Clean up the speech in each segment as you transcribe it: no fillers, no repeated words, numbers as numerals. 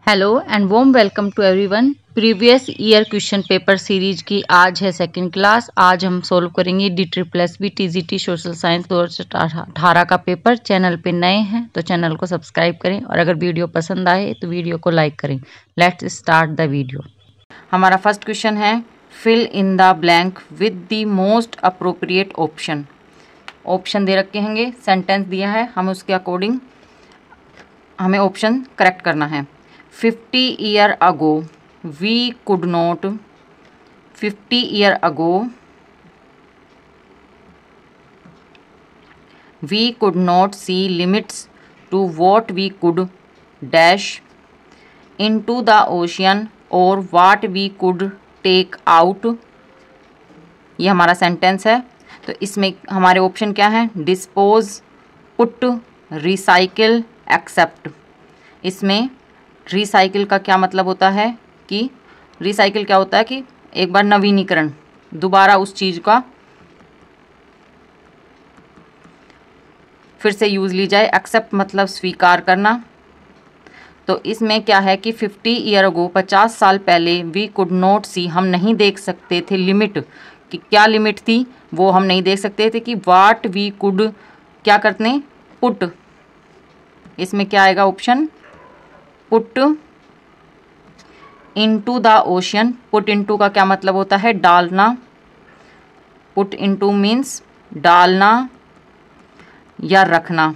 Hello and warm welcome to everyone. Previous year question paper series की आज है second class. आज हम सोल्व करेंगे DSSB TGT सोशल साइंस 2018 का पेपर। चैनल पे नए हैं तो चैनल को सब्सक्राइब करें और अगर वीडियो पसंद आए तो वीडियो को लाइक करें। Let's start the video. हमारा फर्स्ट क्वेश्चन है fill in the blank with the most appropriate option. Option दे रखे होंगे, सेंटेंस दिया है, हम उसके अकॉर्डिंग हमें ऑप्शन करेक्ट करना है। 50 year ago we could not 50 year ago we could not see limits to what we could dash into the ocean or what we could take out। ये हमारा सेंटेंस है। तो इसमें हमारे ऑप्शन क्या हैं? Dispose, put, recycle, accept. इसमें recycle का क्या मतलब होता है कि रिसाइकिल क्या होता है कि एक बार नवीनीकरण, दोबारा उस चीज़ का फिर से यूज़ ली जाए। एक्सेप्ट मतलब स्वीकार करना। तो इसमें क्या है कि 50 ईयर अगो 50 साल पहले वी कुड नॉट सी, हम नहीं देख सकते थे, लिमिट कि क्या लिमिट थी वो हम नहीं देख सकते थे कि वाट वी कुड क्या करते, पुट। इसमें क्या आएगा option? Put into the ocean. Put into का क्या मतलब होता है? डालना। पुट इनटू मीन्स डालना या रखना,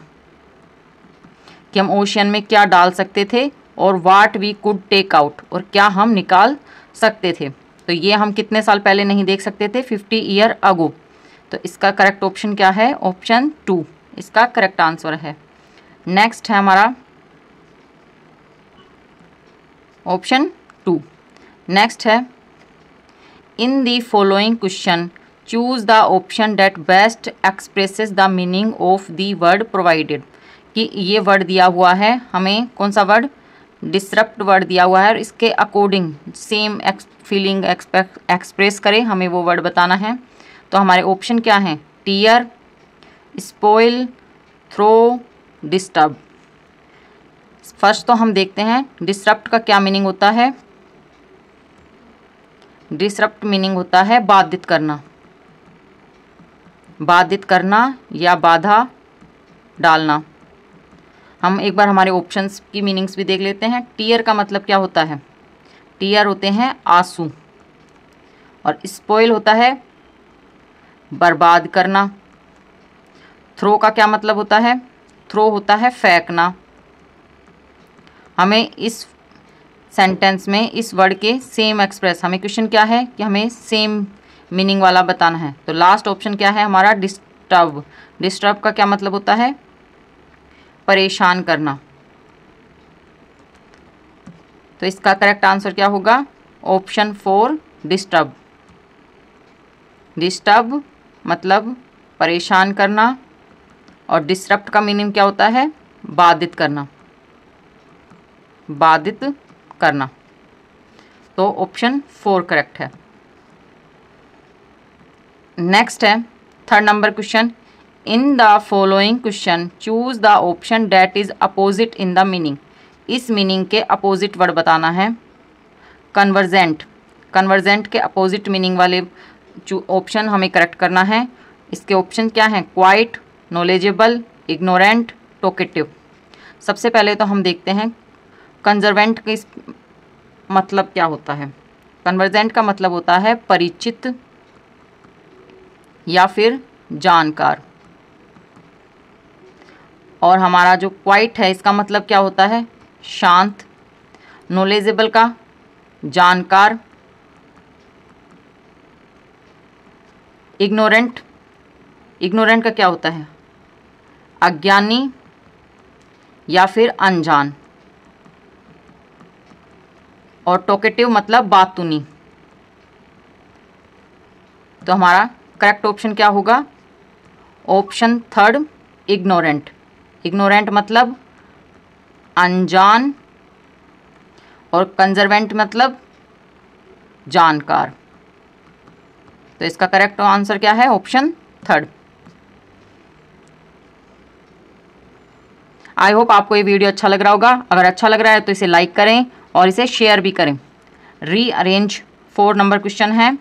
कि हम ओशियन में क्या डाल सकते थे, और what we could take out, और क्या हम निकाल सकते थे। तो ये हम कितने साल पहले नहीं देख सकते थे? 50 ईयर अगो। तो इसका करेक्ट ऑप्शन क्या है? ऑप्शन 2 इसका करेक्ट आंसर है। नेक्स्ट है हमारा ऑप्शन 2। नेक्स्ट है in the following question choose the option that best expresses the meaning of the word provided. कि ये वर्ड दिया हुआ है, हमें कौन सा वर्ड? डिसरप्ट वर्ड दिया हुआ है, और इसके अकॉर्डिंग सेम फीलिंग एक्सप्रेस करे, हमें वो वर्ड बताना है। तो हमारे ऑप्शन क्या हैं? Tear, spoil, throw, disturb. First तो हम देखते हैं डिसरप्ट का क्या मीनिंग होता है। डिसरप्ट मीनिंग होता है बाधित करना, बाधित करना या बाधा डालना। हम एक बार हमारे ऑप्शंस की मीनिंग्स भी देख लेते हैं। टीयर का मतलब क्या होता है? टीयर होते हैं आंसू, और स्पॉइल होता है बर्बाद करना। थ्रो का क्या मतलब होता है? थ्रो होता है फेंकना। हमें इस सेंटेंस में इस वर्ड के सेम एक्सप्रेस, हमें क्वेश्चन क्या है कि हमें सेम मीनिंग वाला बताना है। तो लास्ट ऑप्शन क्या है हमारा? डिस्टर्ब। डिस्टर्ब का क्या मतलब होता है? परेशान करना। तो इसका करेक्ट आंसर क्या होगा? Option 4 disturb. डिस्टर्ब मतलब परेशान करना, और डिसरप्ट का मीनिंग क्या होता है? बाधित करना, बाधित करना। तो ऑप्शन 4 करेक्ट है। नेक्स्ट है third number question in the following question choose the option that is opposite in the meaning. इस मीनिंग के अपोजिट वर्ड बताना है। कन्वर्जेंट, कन्वर्जेंट के अपोजिट मीनिंग वाले ऑप्शन हमें करेक्ट करना है। इसके ऑप्शन क्या हैं? Quiet, knowledgeable, ignorant, talkative. सबसे पहले तो हम देखते हैं कन्वर्जेंट का मतलब क्या होता है। कन्वर्जेंट का मतलब होता है परिचित या फिर जानकार। और हमारा जो क्वाइट है इसका मतलब क्या होता है? शांत। नॉलेजेबल का जानकार। इग्नोरेंट, इग्नोरेंट का क्या होता है? अज्ञानी या फिर अनजान। और टॉकेटिव मतलब बातूनी। तो हमारा करेक्ट ऑप्शन क्या होगा? Option 3 ignorant. इग्नोरेंट मतलब अनजान, और कंजर्वेंट मतलब जानकार। तो इसका करेक्ट आंसर क्या है? ऑप्शन 3। आई होप आपको ये वीडियो अच्छा लग रहा होगा। अगर अच्छा लग रहा है तो इसे लाइक करें और इसे शेयर भी करें। रीअरेंज 4 नंबर क्वेश्चन है,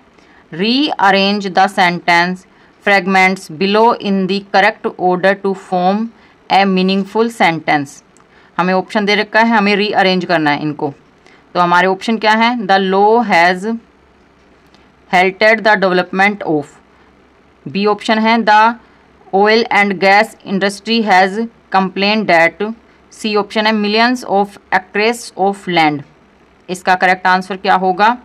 rearrange the sentence fragments below in the correct order to form a meaningful sentence. हमें ऑप्शन दे रखा है, हमें रीअरेंज करना है इनको। तो हमारे ऑप्शन क्या है, the law has halted the development of. B option है the oil and gas industry has complain that. C option है millions of acres of land. इसका करेक्ट आंसर क्या होगा,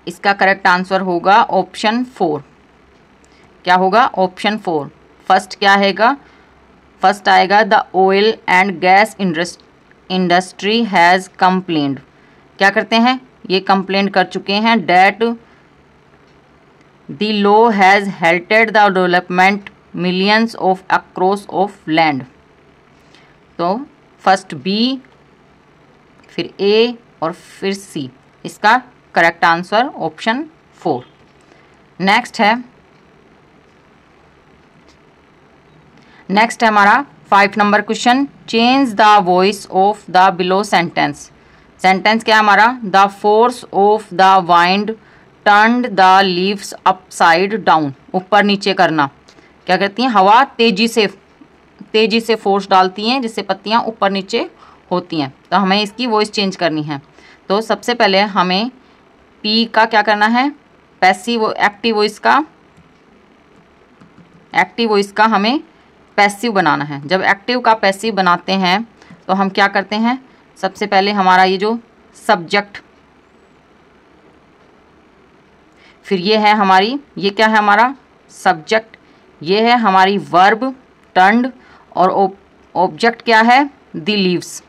इसका करेक्ट आंसर होगा ऑप्शन 4। क्या होगा, ऑप्शन 4। फर्स्ट क्या आएगा, फर्स्ट आएगा the oil and gas industry has complained. क्या करते हैं, ये कंप्लेंट कर चुके हैं that the law has halted the development millions of acres of land. तो फर्स्ट बी, फिर ए और फिर सी। इसका करेक्ट आंसर ऑप्शन 4। नेक्स्ट है हमारा 5 number question, change the voice of the below sentence. Sentence क्या है हमारा, the force of the wind turned the leaves upside down. ऊपर नीचे करना, क्या करती हैं, हवा तेजी से फोर्स डालती हैं जिससे पत्तियां ऊपर नीचे होती हैं। तो हमें इसकी वॉइस चेंज करनी है। तो सबसे पहले हमें पी का क्या करना है, पैसिव एक्टिव वॉइस का हमें पैसिव बनाना है। जब एक्टिव का पैसिव बनाते हैं तो हम क्या करते हैं, सबसे पहले हमारा ये जो सब्जेक्ट, फिर ये है हमारी, ये क्या है हमारा सब्जेक्ट, ये है हमारी वर्ब टर्न्ड, और ऑब्जेक्ट क्या है, द लीव्स।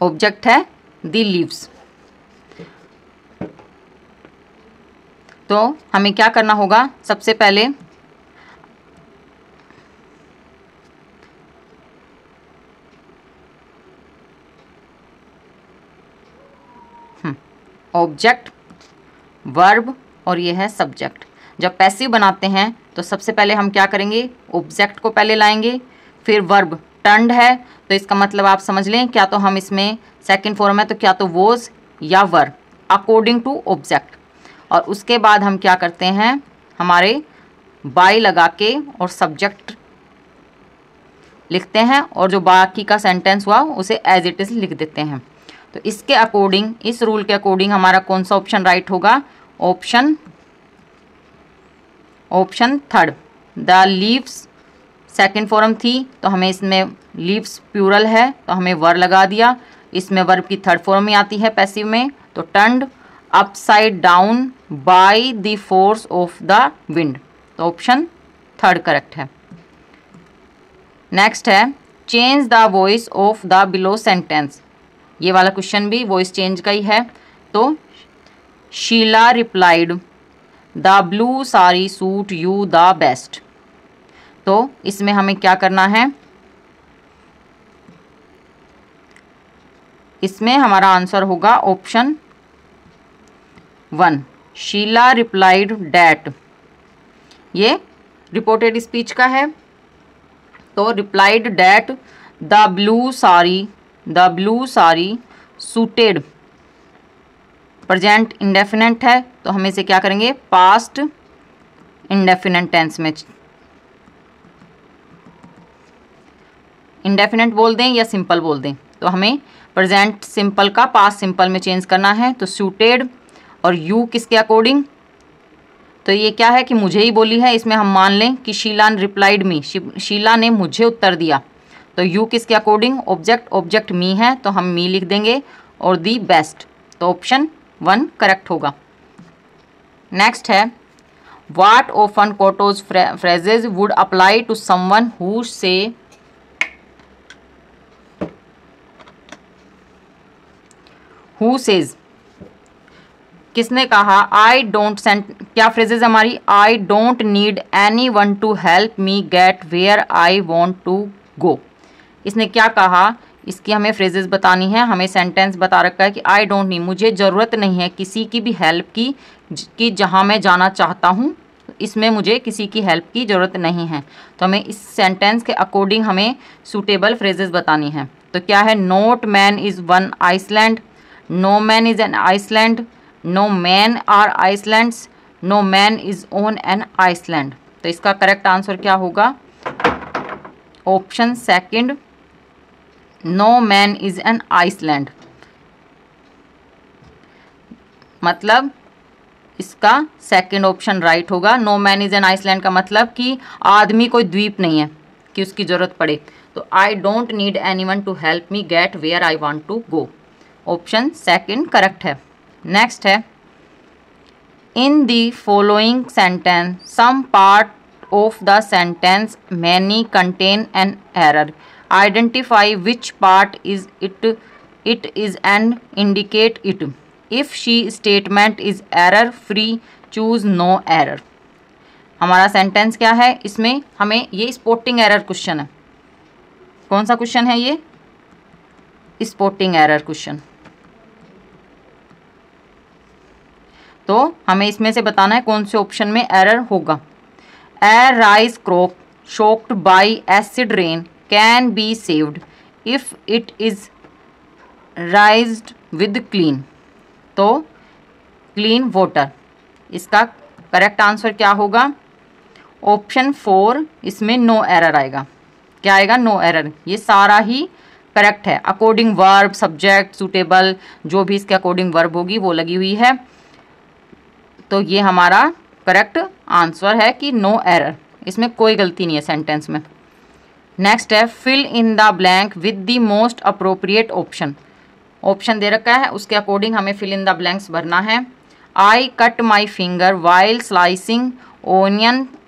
ऑब्जेक्ट है द लीव्स। तो हमें क्या करना होगा, सबसे पहले ऑब्जेक्ट, वर्ब और ये है सब्जेक्ट। जब पैसिव बनाते हैं तो सबसे पहले हम क्या करेंगे, ऑब्जेक्ट को पहले लाएंगे, फिर वर्ब टर्न्ड है तो इसका मतलब आप समझ लें, क्या तो हम इसमें सेकंड फॉर्म है तो क्या तो वॉज या वर अकॉर्डिंग टू ऑब्जेक्ट। और उसके बाद हम क्या करते हैं, हमारे बाय लगा के और सब्जेक्ट लिखते हैं और जो बाकी का सेंटेंस हुआ उसे एज इट इज़ लिख देते हैं। तो इसके अकॉर्डिंग, इस रूल के अकॉर्डिंग हमारा कौन सा ऑप्शन राइट होगा, option 3। The leaves second form थी तो हमें इसमें लीव्स प्लूरल है तो हमें वर लगा दिया। इसमें वर्ब की थर्ड फॉर्म में आती है पैसिव में, तो turned upside down by the force of the wind. तो ऑप्शन 3 करेक्ट है। नेक्स्ट है change the voice of the below sentence. ये वाला क्वेश्चन भी वॉइस चेंज का ही है। तो Sheela replied the blue sari suit you the best. तो इसमें हमें क्या करना है, इसमें हमारा आंसर होगा ऑप्शन 1। शीला रिप्लाइड डैट, ये रिपोर्टेड स्पीच का है। तो replied that the blue sari suited, present indefinite है तो हम इसे क्या करेंगे, पास्ट इंडेफिनेट टेंस में, इंडेफिनेट बोल दें या सिंपल बोल दें। तो हमें प्रेजेंट सिंपल का पास्ट सिंपल में चेंज करना है। तो सूटेड और यू किसके अकॉर्डिंग, तो ये क्या है कि मुझे ही बोली है, इसमें हम मान लें कि शीला रिप्लाइड मी, शीला ने मुझे उत्तर दिया। तो यू किसके अकॉर्डिंग, ऑब्जेक्ट मी है तो हम मी लिख देंगे, और दी बेस्ट। तो ऑप्शन 1 करेक्ट होगा। नेक्स्ट है what often quoted phrases would apply to someone who says. किसने कहा आई डोंट सेंड, क्या फ्रेजेज हमारी, I don't need anyone to help me get where I want to go. इसने क्या कहा, इसकी हमें फ्रेजेस बतानी है। हमें सेंटेंस बता रखा है कि आई डोंट नीड, मुझे ज़रूरत नहीं है किसी की भी हेल्प की कि जहाँ मैं जाना चाहता हूँ। इसमें मुझे किसी की हेल्प की ज़रूरत नहीं है। तो हमें इस सेंटेंस के अकॉर्डिंग हमें सूटेबल फ्रेजेस बतानी है। तो क्या है, not man is one island, no man is an island, no man are islands, no man is on an island. तो इसका करेक्ट आंसर क्या होगा, option second, no man is an island. मतलब इसका सेकंड ऑप्शन राइट होगा। No man is an island का मतलब कि आदमी कोई द्वीप नहीं है कि उसकी जरूरत पड़े। तो I don't need anyone to help me get where I want to go, option second correct है। नेक्स्ट है, in the following sentence some part of the sentence may contain an error, identify which part is it is and indicate it. If she statement is error free, choose no error. हमारा sentence क्या है, इसमें हमें ये spotting error question है। कौन सा question है ये, स्पॉटिंग एरर क्वेश्चन। तो हमें इसमें से बताना है कौन से ऑप्शन में एरर होगा। A rice crop shocked by acid rain can be saved if it is rinsed with clean, तो क्लीन वाटर। इसका करेक्ट आंसर क्या होगा, ऑप्शन 4, इसमें नो एरर आएगा। क्या आएगा, नो एरर। ये सारा ही करेक्ट है। अकॉर्डिंग वर्ब, सब्जेक्ट, सूटेबल, जो भी इसके अकॉर्डिंग वर्ब होगी वो लगी हुई है। तो ये हमारा करेक्ट आंसर है कि नो एरर, इसमें कोई गलती नहीं है सेंटेंस में। नेक्स्ट है, fill in the blank with the most appropriate option. Option दे रखा है, उसके अकॉर्डिंग हमें फिल इन द ब्लैंक्स भरना है। I cut my finger while slicing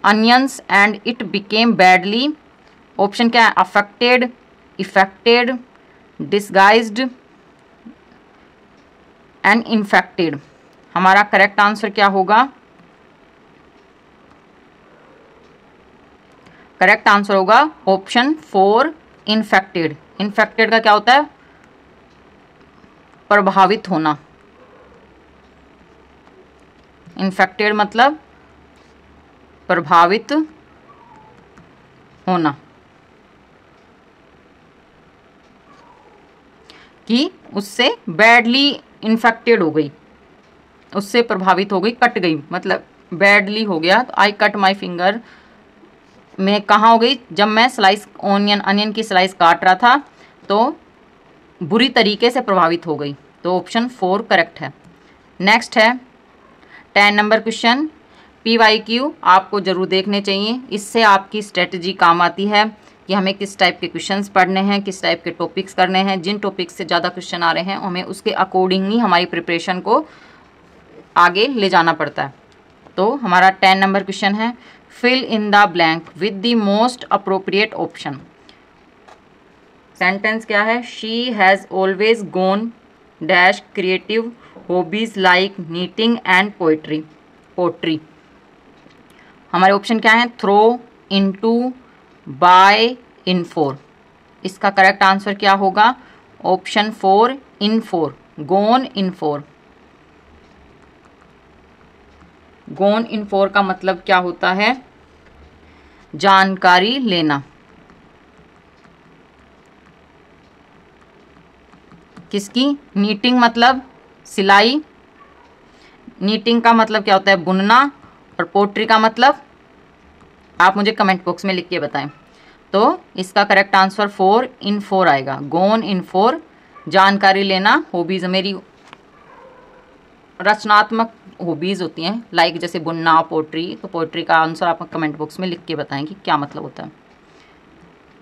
onions and it became badly. Option क्या है, affected, affected, disguised and infected. हमारा करेक्ट आंसर क्या होगा, करेक्ट आंसर होगा ऑप्शन 4, इन्फेक्टेड। इन्फेक्टेड का क्या होता है, प्रभावित होना। इन्फेक्टेड मतलब प्रभावित होना, कि उससे बैडली इन्फेक्टेड हो गई, उससे प्रभावित हो गई, कट गई, मतलब बैडली हो गया। तो आई कट माई फिंगर में कहाँ हो गई, जब मैं स्लाइस अनियन की स्लाइस काट रहा था तो बुरी तरीके से प्रभावित हो गई। तो ऑप्शन 4 करेक्ट है। नेक्स्ट है 10 नंबर क्वेश्चन। PYQ आपको जरूर देखने चाहिए, इससे आपकी स्ट्रेटजी काम आती है कि हमें किस टाइप के क्वेश्चंस पढ़ने हैं, किस टाइप के टॉपिक्स करने हैं। जिन टॉपिक्स से ज़्यादा क्वेश्चन आ रहे हैं हमें उसके अकॉर्डिंग ही हमारी प्रिपरेशन को आगे ले जाना पड़ता है। तो हमारा 10 नंबर क्वेश्चन है, fill in the blank with the most appropriate option. Sentence क्या है, she has always gone dash creative hobbies like knitting and pottery. हमारे ऑप्शन क्या है, through, into, by, in for. इसका करेक्ट आंसर क्या होगा, option 4, in for, gone in for. Gone in for का मतलब क्या होता है, जानकारी लेना। किसकी, नीटिंग मतलब सिलाई, नीटिंग का मतलब क्या होता है, बुनना, और पोट्री का मतलब आप मुझे कमेंट बॉक्स में लिख के बताएं। तो इसका करेक्ट आंसर 4 इन 4 आएगा, गोन इन 4, जानकारी लेना। हॉबीज मेरी रचनात्मक हॉबीज़ होती हैं, लाइक जैसे बुनना, पोट्री। तो पोट्री का आंसर आप कमेंट बॉक्स में लिख के बताएं कि क्या मतलब होता है।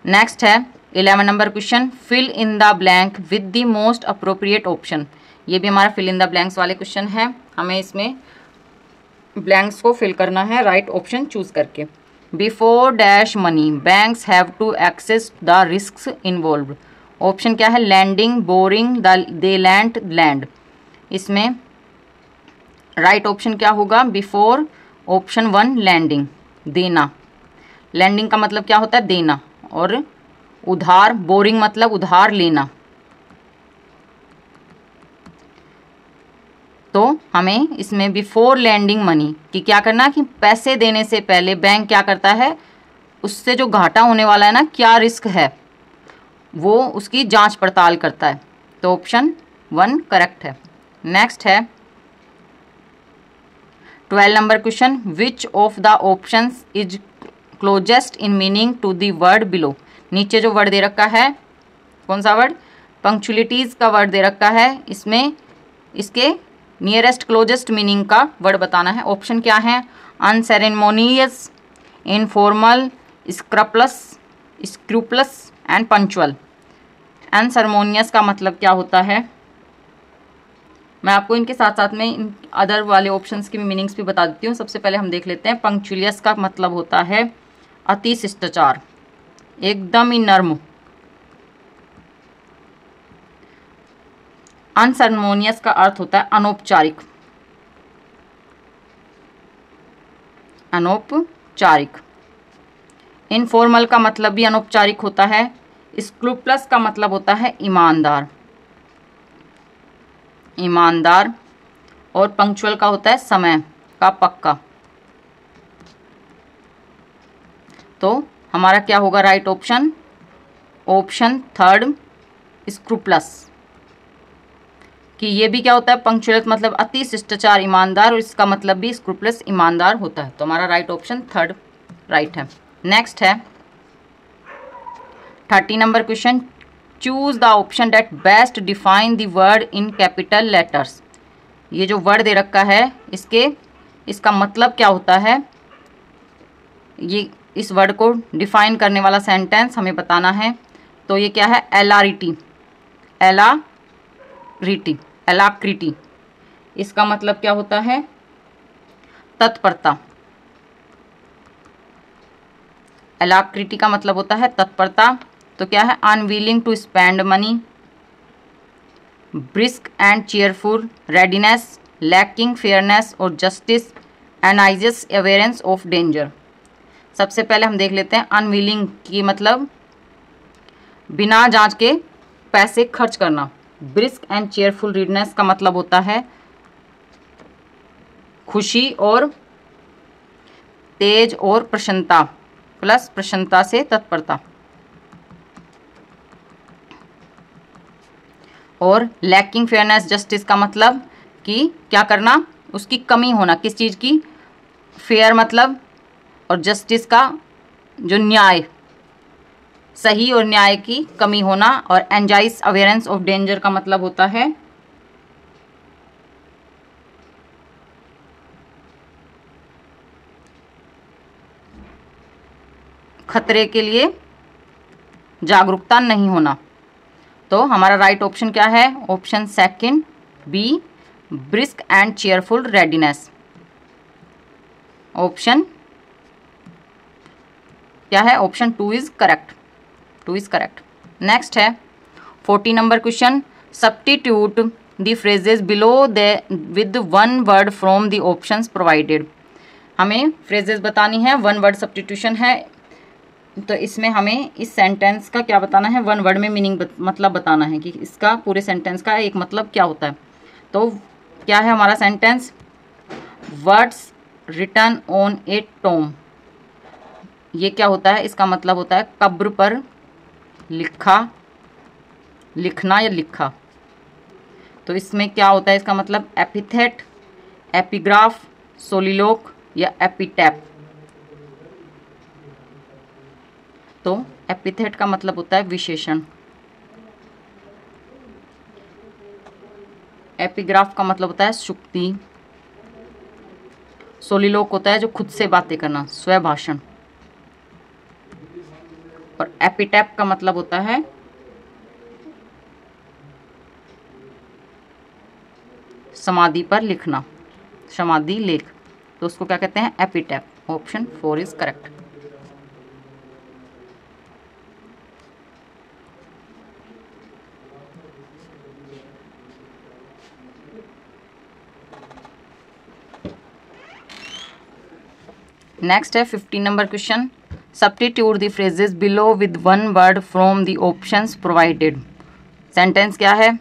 नेक्स्ट है 11 number question, fill in the blank with the most appropriate option. ये भी हमारा फिल इन द ब्लैंक्स वाले क्वेश्चन है। हमें इसमें ब्लैंक्स को फिल करना है राइट ऑप्शन चूज करके। Before dash money banks have to access the risk involve. Option क्या है, lending, borrowing, they lend, lend. इसमें राइट ऑप्शन क्या होगा, बिफोर, ऑप्शन 1 लैंडिंग, देना। लैंडिंग का मतलब क्या होता है, देना, और उधार, बोरिंग मतलब उधार लेना। तो हमें इसमें बिफोर लैंडिंग मनी कि क्या करना कि पैसे देने से पहले बैंक क्या करता है, उससे जो घाटा होने वाला है ना, क्या रिस्क है, वो उसकी जांच पड़ताल करता है। तो ऑप्शन 1 करेक्ट है। नेक्स्ट है 12 number question, which of the options is closest in meaning to the word below. नीचे जो वर्ड दे रखा है, कौन सा वर्ड, पंक्चुअलिटीज का वर्ड दे रखा है, इसमें इसके नियरेस्ट क्लोजेस्ट मीनिंग का वर्ड बताना है। ऑप्शन क्या है, unceremonious, informal, स्क्रूपलस and punctual. Unceremonious का मतलब क्या होता है, मैं आपको इनके साथ साथ में इन अदर वाले ऑप्शंस की भी मीनिंग्स भी बता देती हूँ। सबसे पहले हम देख लेते हैं। पंक्चुअलियस का मतलब होता है अति शिष्टाचार, एकदम ही नर्म। अनसेरेमोनियस का अर्थ होता है अनौपचारिक, अनौपचारिक। इनफॉर्मल का मतलब भी अनौपचारिक होता है। स्क्रूपलस का मतलब होता है ईमानदार, ईमानदार। और पंक्चुअल का होता है समय का पक्का। तो हमारा क्या होगा राइट ऑप्शन, ऑप्शन 3 स्क्रूपलस। कि ये भी क्या होता है, पंक्चुअल मतलब अति शिष्टाचार, ईमानदार, और इसका मतलब भी स्क्रूपलस, ईमानदार होता है। तो हमारा राइट ऑप्शन 3 राइट है। नेक्स्ट है 30 number question, choose the option that best define the word in capital letters. ये जो वर्ड दे रखा है, इसका मतलब क्या होता है, ये इस वर्ड को डिफाइन करने वाला सेंटेंस हमें बताना है। तो ये क्या है, एलाक्रिटी। इसका मतलब क्या होता है, तत्परता। एलाक्रिटी का मतलब होता है तत्परता। तो क्या है, unwilling to spend money, brisk and cheerful, readiness, lacking fairness और justice, anxious awareness of danger. सबसे पहले हम देख लेते हैं अनविलिंग की मतलब बिना जांच के पैसे खर्च करना। ब्रिस्क एंड चेयरफुल, रेडीनेस का मतलब होता है खुशी और तेज और प्रसन्नता, प्लस प्रसन्नता से तत्परता। और लैकिंग फेयरनेस जस्टिस का मतलब कि क्या करना, उसकी कमी होना, किस चीज़ की, फेयर मतलब, और जस्टिस का जो न्याय, सही और न्याय की कमी होना। और एंजाइस अवेयरेंस ऑफ डेंजर का मतलब होता है खतरे के लिए जागरूकता नहीं होना। तो हमारा राइट ऑप्शन क्या है, option 2 B, brisk and cheerful readiness. Option क्या है, option 2 is correct, 2 is correct. Next है 40 number question, substitute the phrases below the with 1 word from the options provided. हमें फ्रेजेस बतानी है, 1 वर्ड सब्स्टिट्यूशन है। तो इसमें हमें इस सेंटेंस का क्या बताना है, 1 वर्ड में मीनिंग मतलब बताना है कि इसका पूरे सेंटेंस का एक मतलब क्या होता है। तो क्या है हमारा sentence, words written on a tomb. ये क्या होता है, इसका मतलब होता है कब्र पर लिखना या लिखा। तो इसमें क्या होता है, इसका मतलब एपिथेट, एपिग्राफ, सोलिलोक या एपिटैप। तो एपिथेट का मतलब होता है विशेषण, एपिग्राफ का मतलब होता है शुक्ति, सोलिलोक होता है जो खुद से बातें करना, स्वभाषण, और एपिटैप का मतलब होता है समाधि पर लिखना, समाधि लेख। तो उसको क्या कहते हैं, epitaph. Option 4 is correct. Next है 15 number question, substitute the phrases below with 1 word from the options provided. Sentence क्या है,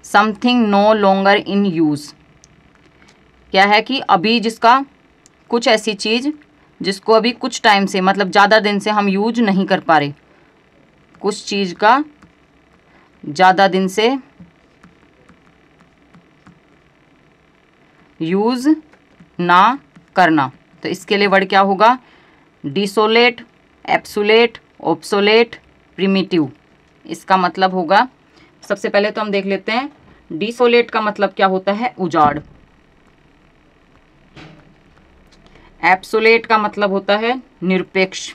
something no longer in use, क्या है कि अभी जिसका कुछ ऐसी चीज़ जिसको अभी कुछ टाइम से मतलब ज़्यादा दिन से हम यूज नहीं कर पा रहे, कुछ चीज़ का ज़्यादा दिन से यूज ना करना। तो इसके लिए वर्ड क्या होगा? Desolate, absolute, obsolete, primitive. इसका मतलब होगा, सबसे पहले तो हम देख लेते हैं डिसोलेट का मतलब क्या होता है? उजाड़। एब्सोलेट का मतलब होता है निरपेक्ष।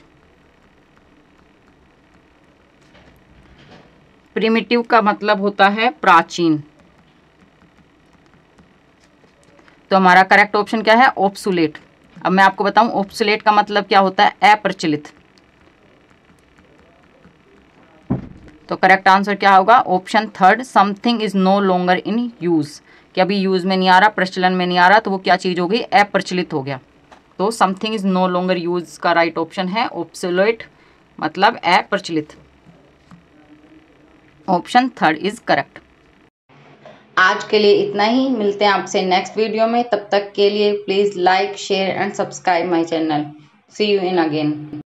प्रिमिटिव का मतलब होता है प्राचीन। तो हमारा करेक्ट ऑप्शन क्या है? ऑब्सोलेट। अब मैं आपको बताऊं ऑब्सोलेट का मतलब क्या होता है? अप्रचलित। तो करेक्ट आंसर क्या होगा? Option third, something is no longer in use. कि अभी यूज में नहीं आ रहा, प्रचलन में नहीं आ रहा, तो वो क्या चीज हो गई? अप्रचलित हो गया। तो something is no longer use का राइट ऑप्शन है ऑब्सोलेट, मतलब अप्रचलित। Option third is correct. आज के लिए इतना ही, मिलते हैं आपसे नेक्स्ट वीडियो में। तब तक के लिए please like, share and subscribe my channel. See you in again.